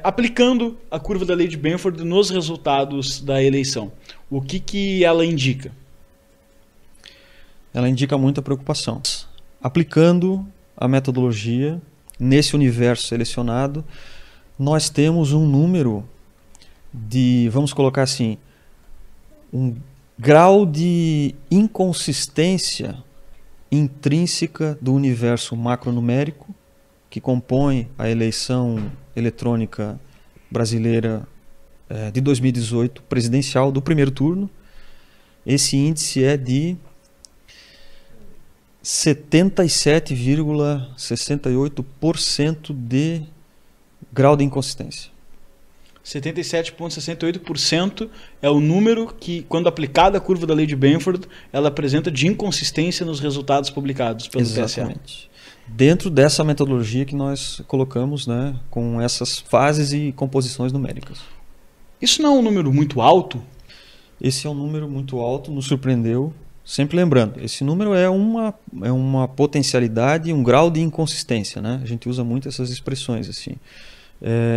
Aplicando a curva da lei de Benford nos resultados da eleição, o que ela indica? Ela indica muita preocupação. Aplicando a metodologia nesse universo selecionado, nós temos um número de, vamos colocar assim, um grau de inconsistência intrínseca do universo macronumérico que compõe a eleição eletrônica brasileira de 2018, presidencial, do primeiro turno. Esse índice é de 77,68% de grau de inconsistência. 77,68% é o número que, quando aplicada a curva da lei de Benford, ela apresenta de inconsistência nos resultados publicados pelo TSE. Exatamente. Dentro dessa metodologia que nós colocamos, né, com essas fases e composições numéricas. Isso não é um número muito alto? Esse é um número muito alto, nos surpreendeu. Sempre lembrando, esse número é uma potencialidade, um grau de inconsistência, né? A gente usa muito essas expressões assim.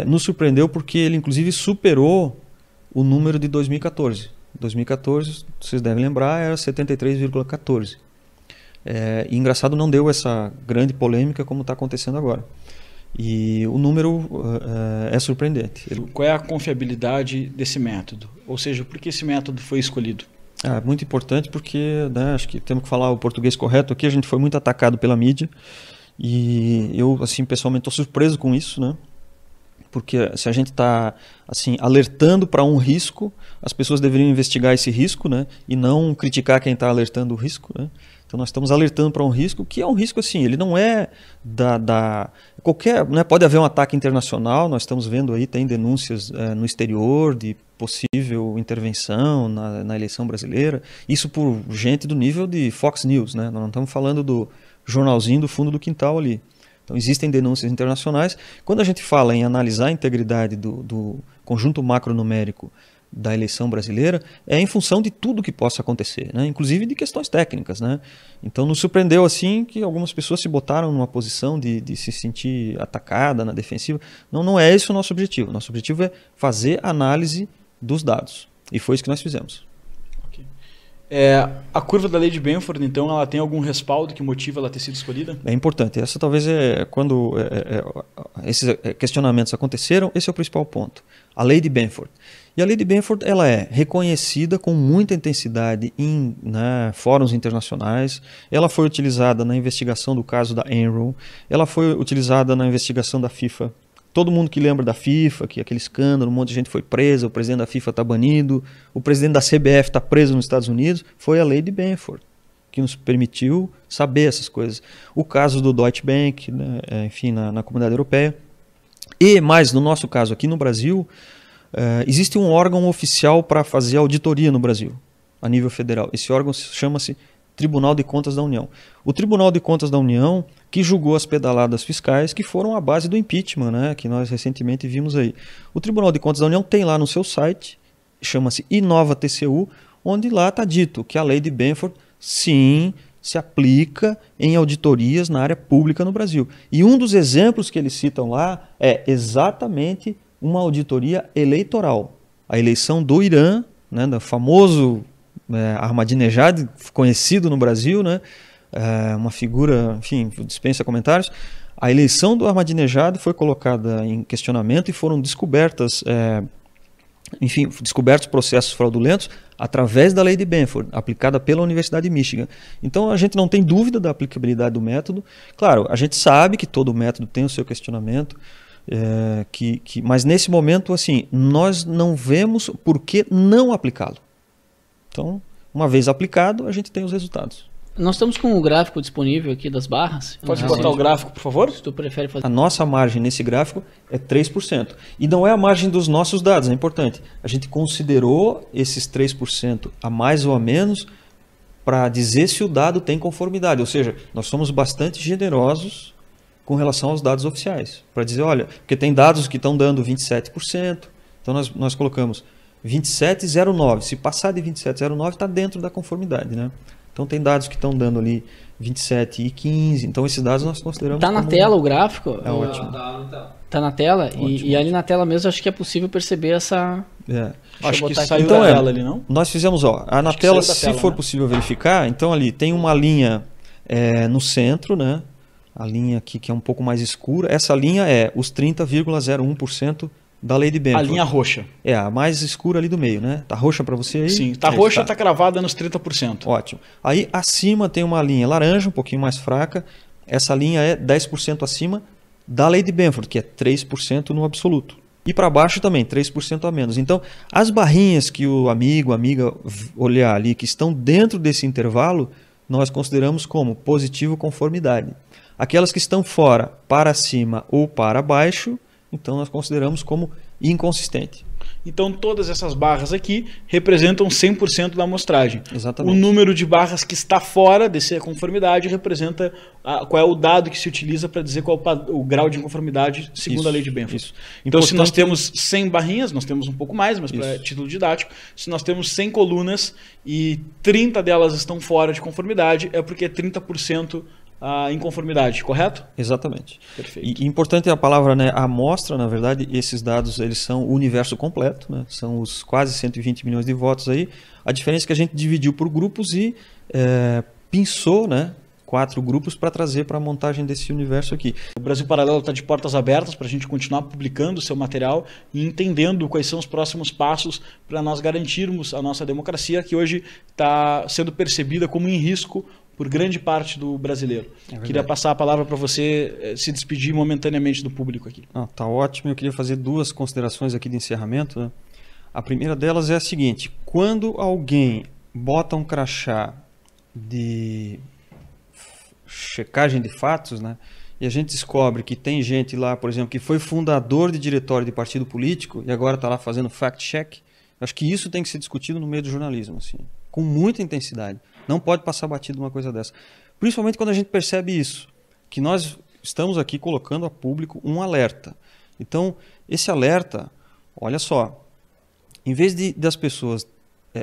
Nos surpreendeu porque ele inclusive superou o número de 2014. 2014, vocês devem lembrar, era 73,14. E engraçado, não deu essa grande polêmica como está acontecendo agora. E o número é surpreendente. Qual é a confiabilidade desse método? Ou seja, por que esse método foi escolhido? Muito importante porque, né, acho que temos que falar o português correto aqui. A gente foi muito atacado pela mídia e eu, assim, pessoalmente estou surpreso com isso, né? Porque se a gente está assim, alertando para um risco, as pessoas deveriam investigar esse risco, né? E não criticar quem está alertando o risco, né? Então nós estamos alertando para um risco que é um risco assim, ele não é qualquer, né, pode haver um ataque internacional, nós estamos vendo aí, tem denúncias no exterior de possível intervenção na eleição brasileira, isso por gente do nível de Fox News, né? Nós não estamos falando do jornalzinho do fundo do quintal ali. Então existem denúncias internacionais. Quando a gente fala em analisar a integridade do conjunto macronumérico da eleição brasileira, é em função de tudo que possa acontecer, né? Inclusive de questões técnicas, né? Então nos surpreendeu assim que algumas pessoas se botaram numa posição de se sentir atacada na defensiva. Não é esse o nosso objetivo. Nosso objetivo é fazer análise dos dados. E foi isso que nós fizemos. A curva da lei de Benford, então, ela tem algum respaldo que motiva ela ter sido escolhida? É importante. Essa talvez quando esses questionamentos aconteceram, esse é o principal ponto. A lei de Benford. E a lei de Benford ela é reconhecida com muita intensidade em fóruns internacionais. Ela foi utilizada na investigação do caso da Enron. Ela foi utilizada na investigação da FIFA. Todo mundo que lembra da FIFA, que aquele escândalo, um monte de gente foi presa, o presidente da FIFA está banido, o presidente da CBF está preso nos Estados Unidos, foi a lei de Benford que nos permitiu saber essas coisas. O caso do Deutsche Bank, né, enfim, na comunidade europeia. E mais, no nosso caso aqui no Brasil, existe um órgão oficial para fazer auditoria no Brasil, a nível federal. Esse órgão chama-se Tribunal de Contas da União. O Tribunal de Contas da União que julgou as pedaladas fiscais que foram a base do impeachment, né, que nós recentemente vimos aí. O Tribunal de Contas da União tem lá no seu site, chama-se Inova TCU, onde lá está dito que a lei de Benford, sim, se aplica em auditorias na área pública no Brasil. E um dos exemplos que eles citam lá é exatamente uma auditoria eleitoral. A eleição do Irã, né, do famoso Ahmadinejad, conhecido no Brasil, né, uma figura, enfim, dispensa comentários. A eleição do Ahmadinejad foi colocada em questionamento e foram descobertos processos fraudulentos através da lei de Benford, aplicada pela Universidade de Michigan. Então a gente não tem dúvida da aplicabilidade do método. Claro, a gente sabe que todo método tem o seu questionamento, mas nesse momento assim, nós não vemos por que não aplicá-lo. Então, uma vez aplicado, a gente tem os resultados. Nós estamos com o gráfico disponível aqui das barras. Pode botar o gráfico, por favor? Se tu prefere fazer. A nossa margem nesse gráfico é 3%. E não é a margem dos nossos dados, é importante. A gente considerou esses 3% a mais ou a menos para dizer se o dado tem conformidade. Ou seja, nós somos bastante generosos com relação aos dados oficiais. Para dizer, olha, porque tem dados que estão dando 27%. Então nós colocamos 27,09. Se passar de 27,09 está dentro da conformidade, né? Então tem dados que estão dando ali 27 e 15. Então esses dados nós consideramos. Tá na tela o gráfico? É ótimo. Tá na tela? E ali na tela mesmo acho que é possível perceber essa. Acho que botar aqui. saiu Então da tela ali, não? Nós fizemos, na que tela, saiu da se tela, for né? possível verificar, então ali tem uma linha no centro, né? A linha aqui que é um pouco mais escura. Essa linha é os 30,01% da lei de A Benford. linha roxa. É a mais escura ali do meio, né? Tá roxa para você aí? Sim, tá É, roxa, tá cravada nos 30%. Ótimo. Aí acima tem uma linha laranja, um pouquinho mais fraca. Essa linha é 10% acima da lei de Benford, que é 3% no absoluto. E para baixo também, 3% a menos. Então, as barrinhas que o amigo, amiga olhar ali, que estão dentro desse intervalo, nós consideramos como positivo conformidade. Aquelas que estão fora, para cima ou para baixo, então nós consideramos como inconsistente. Então todas essas barras aqui representam 100% da amostragem. Exatamente. O número de barras que está fora dessa conformidade representa qual é o dado que se utiliza para dizer qual o grau de inconformidade segundo Isso, a lei de Benford. isso. Então se nós Importante- temos 100 barrinhas, nós temos um pouco mais, mas para Isso. título didático, se nós temos 100 colunas e 30 delas estão fora de conformidade, é porque é 30% a inconformidade, correto? Exatamente. Perfeito. E importante a palavra, né, a amostra, na verdade, esses dados eles são o universo completo, né, são os quase 120 milhões de votos aí. A diferença é que a gente dividiu por grupos e pinçou, né, 4 grupos para trazer para a montagem desse universo aqui. O Brasil Paralelo está de portas abertas para a gente continuar publicando o seu material e entendendo quais são os próximos passos para nós garantirmos a nossa democracia, que hoje está sendo percebida como em risco por grande parte do brasileiro. Queria passar a palavra para você se despedir momentaneamente do público aqui. Tá ótimo. Eu queria fazer 2 considerações aqui de encerramento, né? A primeira delas é a seguinte: quando alguém bota um crachá de checagem de fatos, né, e a gente descobre que tem gente lá, por exemplo, que foi fundador de diretório de partido político e agora está lá fazendo fact-check, acho que isso tem que ser discutido no meio do jornalismo, assim, com muita intensidade. Não pode passar batido uma coisa dessa. Principalmente quando a gente percebe isso, que nós estamos aqui colocando a público um alerta. Então, esse alerta, olha só, em vez das pessoas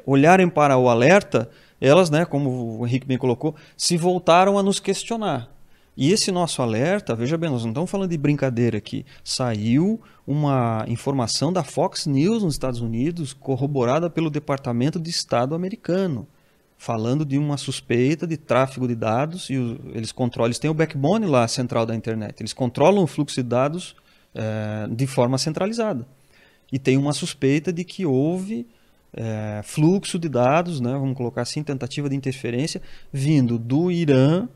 olharem para o alerta, elas, né, como o Henrique bem colocou, se voltaram a nos questionar. E esse nosso alerta, veja bem, nós não estamos falando de brincadeira aqui. Saiu uma informação da Fox News nos Estados Unidos, corroborada pelo Departamento de Estado americano, falando de uma suspeita de tráfego de dados, e eles têm o backbone lá central da internet, eles controlam o fluxo de dados de forma centralizada. E tem uma suspeita de que houve fluxo de dados, né, vamos colocar assim, tentativa de interferência, vindo do Irã,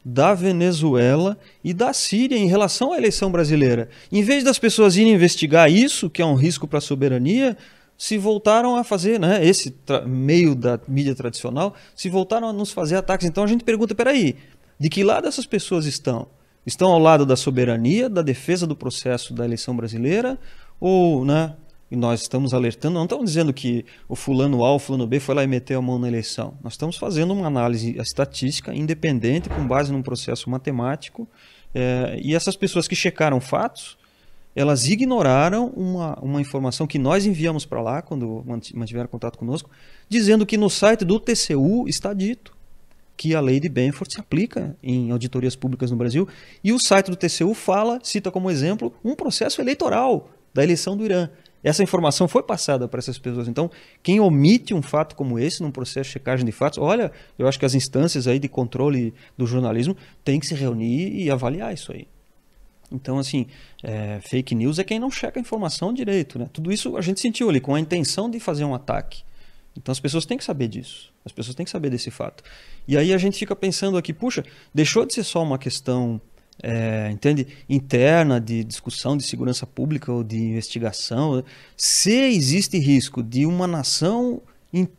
da Venezuela e da Síria em relação à eleição brasileira. Em vez das pessoas irem investigar isso, que é um risco para a soberania, se voltaram a fazer, né, esse meio da mídia tradicional, se voltaram a nos fazer ataques. Então a gente pergunta, peraí, de que lado essas pessoas estão? Estão ao lado da soberania, da defesa do processo da eleição brasileira? Ou, né, e nós estamos alertando, não estamos dizendo que o fulano A ou o fulano B foi lá e meteu a mão na eleição. Nós estamos fazendo uma análise estatística independente, com base num processo matemático, e essas pessoas que checaram fatos, elas ignoraram uma informação que nós enviamos para lá, quando mantiveram contato conosco, dizendo que no site do TCU está dito que a lei de Benford se aplica em auditorias públicas no Brasil, e o site do TCU cita como exemplo um processo eleitoral da eleição do Irã. Essa informação foi passada para essas pessoas. Então, quem omite um fato como esse num processo de checagem de fatos, olha, eu acho que as instâncias aí de controle do jornalismo têm que se reunir e avaliar isso aí. Então, assim, fake news é quem não checa a informação direito, né? Tudo isso a gente sentiu ali, com a intenção de fazer um ataque. Então, as pessoas têm que saber disso. As pessoas têm que saber desse fato. E aí a gente fica pensando aqui, puxa, deixou de ser só uma questão interna de discussão de segurança pública ou de investigação. Se existe risco de uma nação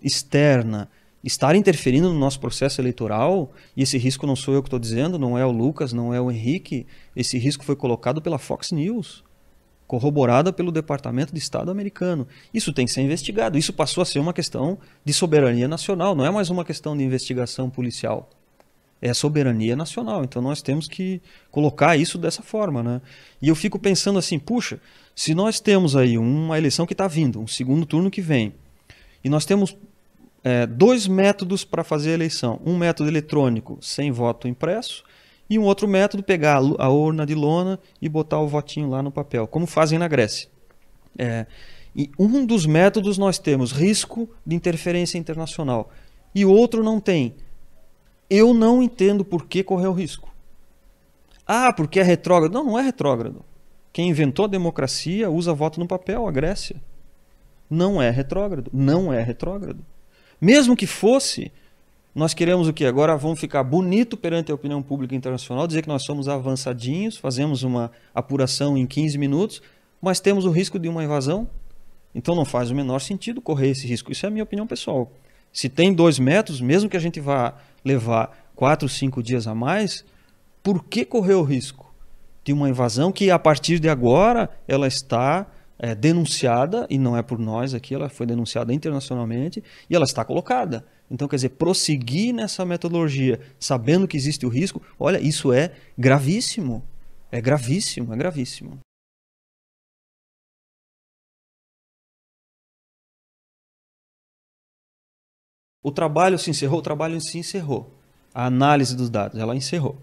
externa estar interferindo no nosso processo eleitoral, e esse risco não sou eu que estou dizendo, não é o Lucas, não é o Henrique, esse risco foi colocado pela Fox News, corroborada pelo Departamento de Estado americano. Isso tem que ser investigado. Isso passou a ser uma questão de soberania nacional, não é mais uma questão de investigação policial. É soberania nacional, então nós temos que colocar isso dessa forma, né? E eu fico pensando assim, puxa, se nós temos aí uma eleição que está vindo, um segundo turno que vem, e nós temos 2 métodos para fazer a eleição. Um método eletrônico sem voto impresso e um outro método pegar a urna de lona e botar o votinho lá no papel, como fazem na Grécia. E um dos métodos nós temos risco de interferência internacional e o outro não tem. Eu não entendo por que correr o risco. Ah, porque é retrógrado. Não, não é retrógrado. Quem inventou a democracia usa voto no papel, a Grécia. Não é retrógrado. Não é retrógrado. Mesmo que fosse, nós queremos o quê? Agora vamos ficar bonito perante a opinião pública internacional, dizer que nós somos avançadinhos, fazemos uma apuração em 15 minutos, mas temos o risco de uma invasão. Então não faz o menor sentido correr esse risco. Isso é a minha opinião pessoal. Se tem 2 métodos, mesmo que a gente vá levar 4, 5 dias a mais, por que correr o risco de uma invasão que a partir de agora ela está denunciada, e não é por nós aqui, ela foi denunciada internacionalmente e ela está colocada. Então, quer dizer, prosseguir nessa metodologia, sabendo que existe o risco, olha, isso é gravíssimo. É gravíssimo, é gravíssimo. O trabalho se encerrou, o trabalho se encerrou. A análise dos dados, ela encerrou.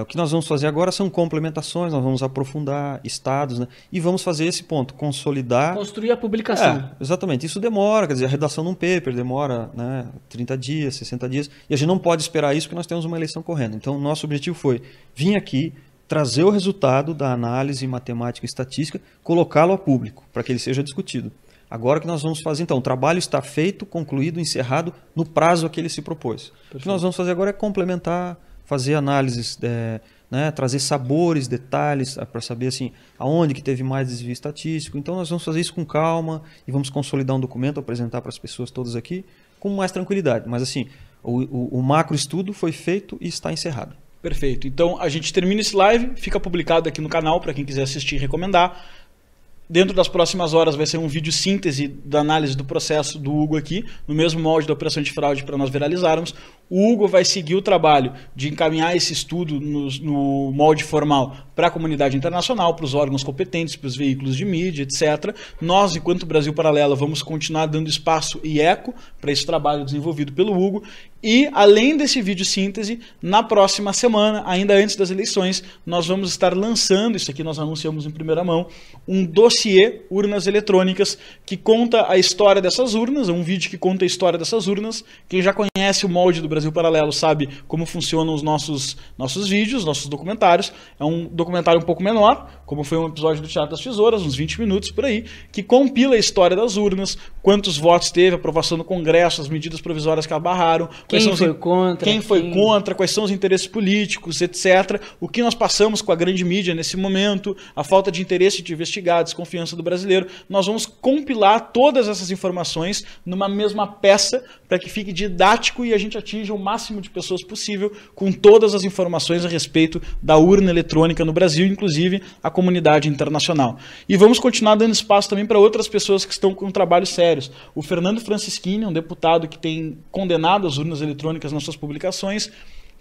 O que nós vamos fazer agora são complementações, nós vamos aprofundar estados, né? E vamos fazer esse ponto, consolidar... Construir a publicação. Exatamente, isso demora, quer dizer, a redação de um paper demora, né, 30 dias, 60 dias, e a gente não pode esperar isso porque nós temos uma eleição correndo. Então, nosso objetivo foi vir aqui, trazer o resultado da análise matemática e estatística, colocá-lo a público, para que ele seja discutido. Agora o que nós vamos fazer, então, o trabalho está feito, concluído, encerrado, no prazo a que ele se propôs. Perfeito. O que nós vamos fazer agora é complementar, fazer análises, né, trazer sabores, detalhes, para saber assim, aonde que teve mais desvio estatístico. Então nós vamos fazer isso com calma e vamos consolidar um documento, apresentar para as pessoas todas aqui com mais tranquilidade. Mas assim, o macro estudo foi feito e está encerrado. Perfeito. Então a gente termina esse live, fica publicado aqui no canal para quem quiser assistir e recomendar. Dentro das próximas horas vai ser um vídeo síntese da análise do processo do Hugo aqui, no mesmo molde da operação de fraude para nós viralizarmos. O Hugo vai seguir o trabalho de encaminhar esse estudo no molde formal para a comunidade internacional, para os órgãos competentes, para os veículos de mídia, etc. Nós, enquanto Brasil Paralelo, vamos continuar dando espaço e eco para esse trabalho desenvolvido pelo Hugo. E, além desse vídeo síntese, na próxima semana, ainda antes das eleições, nós vamos estar lançando, isso aqui nós anunciamos em primeira mão, um dossiê urnas eletrônicas que conta a história dessas urnas, um vídeo que conta a história dessas urnas. Quem já conhece o molde do Brasil Paralelo sabe como funcionam os nossos vídeos, nossos documentários. É um documentário um pouco menor, como foi um episódio do Teatro das Tesouras, uns 20 minutos por aí, que compila a história das urnas, quantos votos teve, aprovação no Congresso, as medidas provisórias que abarraram, quem foi contra, quais são os interesses políticos, etc. O que nós passamos com a grande mídia nesse momento, a falta de interesse de investigar, a desconfiança do brasileiro. Nós vamos compilar todas essas informações numa mesma peça para que fique didático e a gente atinja o máximo de pessoas possível com todas as informações a respeito da urna eletrônica no Brasil, inclusive a comunidade internacional. E vamos continuar dando espaço também para outras pessoas que estão com trabalhos sérios. O Fernando Francischini, um deputado que tem condenado as urnas eletrônicas nas suas publicações,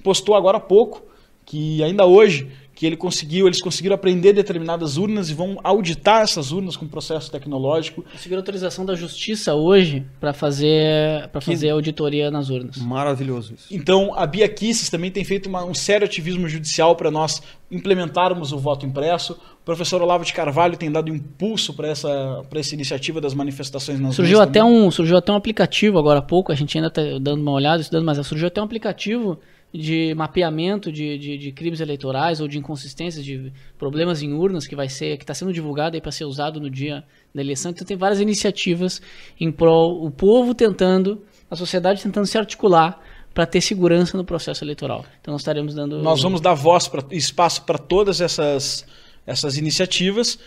postou agora há pouco que ainda hoje que eles conseguiram aprender determinadas urnas e vão auditar essas urnas com processo tecnológico. Conseguiram autorização da Justiça hoje para fazer auditoria nas urnas. Maravilhoso isso. Então, a Bia Kicis também tem feito um sério ativismo judicial para nós implementarmos o voto impresso. O professor Olavo de Carvalho tem dado impulso para essa iniciativa das manifestações nas urnas. Surgiu até um aplicativo agora há pouco, a gente ainda está dando uma olhada, estudando, mas surgiu até um aplicativo de mapeamento de crimes eleitorais ou de inconsistências, de problemas em urnas que está sendo divulgado para ser usado no dia da eleição. Então tem várias iniciativas em prol, o povo tentando, a sociedade tentando se articular para ter segurança no processo eleitoral. Então nós estaremos dando... Nós vamos dar voz, espaço para todas essas iniciativas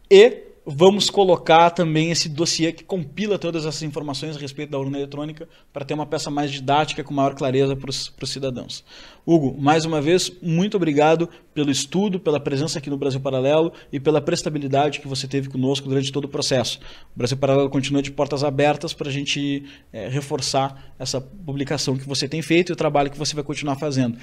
e vamos colocar também esse dossiê que compila todas essas informações a respeito da urna eletrônica para ter uma peça mais didática, com maior clareza para os cidadãos. Hugo, mais uma vez, muito obrigado pelo estudo, pela presença aqui no Brasil Paralelo e pela prestabilidade que você teve conosco durante todo o processo. O Brasil Paralelo continua de portas abertas para a gente reforçar essa publicação que você tem feito e o trabalho que você vai continuar fazendo.